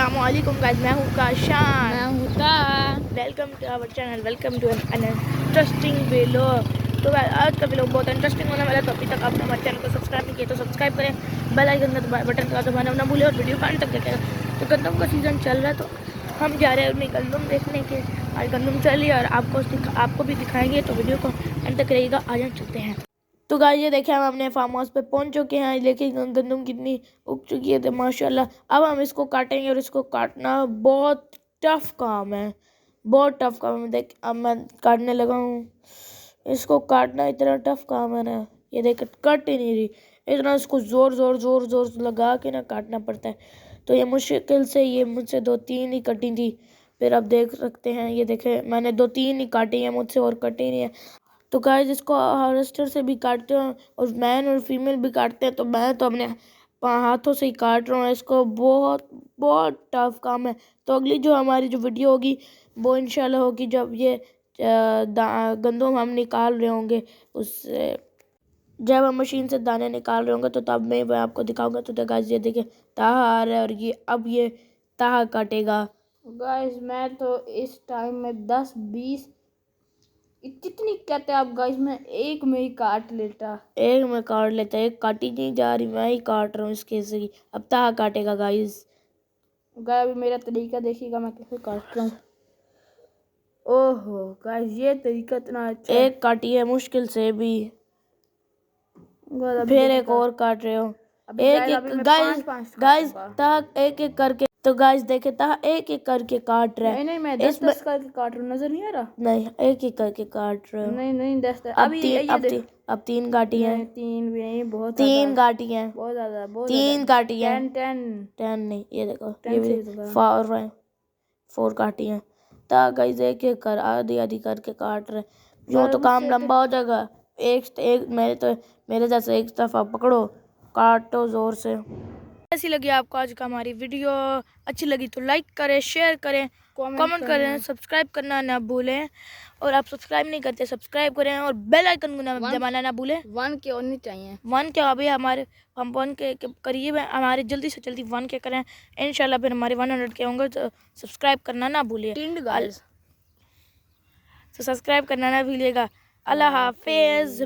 अस्सलामुअलैकुम गाइस, मैं हूँ काशान। मैं हूँ Taha. Welcome to our channel, welcome to an interesting vlog. तो आज का व्लॉग बहुत इंटरेस्टिंग होने वाला है। तो अभी तक आपने हमारे चैनल को सब्सक्राइब नहीं किया तो सब्सक्राइब करें, बेल आइकन बटन का दबाना ना भूलें और वीडियो को अंत तक देखें। तो गंदम का सीज़न चल रहा है तो हम जा रहे हैं उन्हें गंदम देखने के। आज गंदम चली और आपको भी दिखाएंगे, तो वीडियो को अंत तक रहिएगा। आज चलते हैं। तो गाइस ये देखिए, हम अपने फार्म हाउस पे पहुंच चुके हैं। देखिए गंदम कितनी उग चुकी है, तो माशाल्लाह। अब हम इसको काटेंगे और इसको काटना बहुत टफ काम है, बहुत टफ काम है। देख अब मैं काटने लगा हूँ। इसको काटना इतना टफ काम है ना, ये देख कट ही नहीं रही। इतना इसको जोर जोर जोर जोर लगा के ना काटना पड़ता है। तो ये मुश्किल से, ये मुझसे 2-3 ही कटी थी। फिर अब देख सकते हैं, ये देखे मैंने 2-3 ही काटी है, मुझसे और कटी नहीं है। तो गाइस इसको हार्वेस्टर से भी काटते हैं और मैन और फीमेल भी काटते हैं। तो मैं तो अपने हाथों से ही काट रहा हूँ इसको। बहुत बहुत टफ काम है। तो अगली जो हमारी जो वीडियो होगी वो इंशाल्लाह होगी जब ये गंदम हम निकाल रहे होंगे, उससे जब हम मशीन से दाने निकाल रहे होंगे तो तब मैं आपको दिखाऊंगा। तो गाइस ये देखिए ताहा आ रहा है और ये अब ये ताहा काटेगा। गाइस मैं तो इस टाइम में 10-20 कितनी कहते हैं आप गाइस, मैं एक में ही काट लेता। एक में काट लेता, एक काटी नहीं जा रही, मैं ही काट रहा हूँ इसके से। अब ताहा काटेगा गाइस। गाइस अभी मेरा तरीका देखिएगा मैं कैसे काट रहा हूँ। ओहो गाइस ये तरीका इतना अच्छा है। एक काटी है मुश्किल से भी, फिर एक और काट रहे हो। एक गाइस ताहा एक एक करके, तो गाइस देखे ताहा एक एक करके काट रहा है। नहीं मैं 10-10 करके काट रहा हूँ, नजर नहीं आ रहा? नहीं, एक एक करके काट रहे हो। नहीं 10 अब तीन काटी है। 3 भी नहीं, बहुत 3 काटी है, बहुत ज्यादा, बहुत 3 काटी है। 10 नहीं, ये देखो 10 ये भी 4 काटी है। ता गाइस एक एक कर आधी आधी करके काट रहे। जो तो काम लंबा हो जाएगा। एक मेरे जैसे एक दफा पकड़ो, काटो जोर से। कैसी लगी आपको आज का हमारी वीडियो? अच्छी लगी तो लाइक करें, शेयर करें, कमेंट करें, सब्सक्राइब करना ना भूलें। और आप सब्सक्राइब नहीं करते, सब्सक्राइब करें और बेल आइकन को दबाना ना भूलें। 1 के होनी चाहिए। 1 के अभी हम 1 के करीब है। हमारे जल्दी से जल्दी 1 के करें इंशाल्लाह। फिर हमारे 100 के होंगे तो सब्सक्राइब करना ना भूलिए। तो सब्सक्राइब करना ना भूलिएगा। अल्लाह हाफिज़।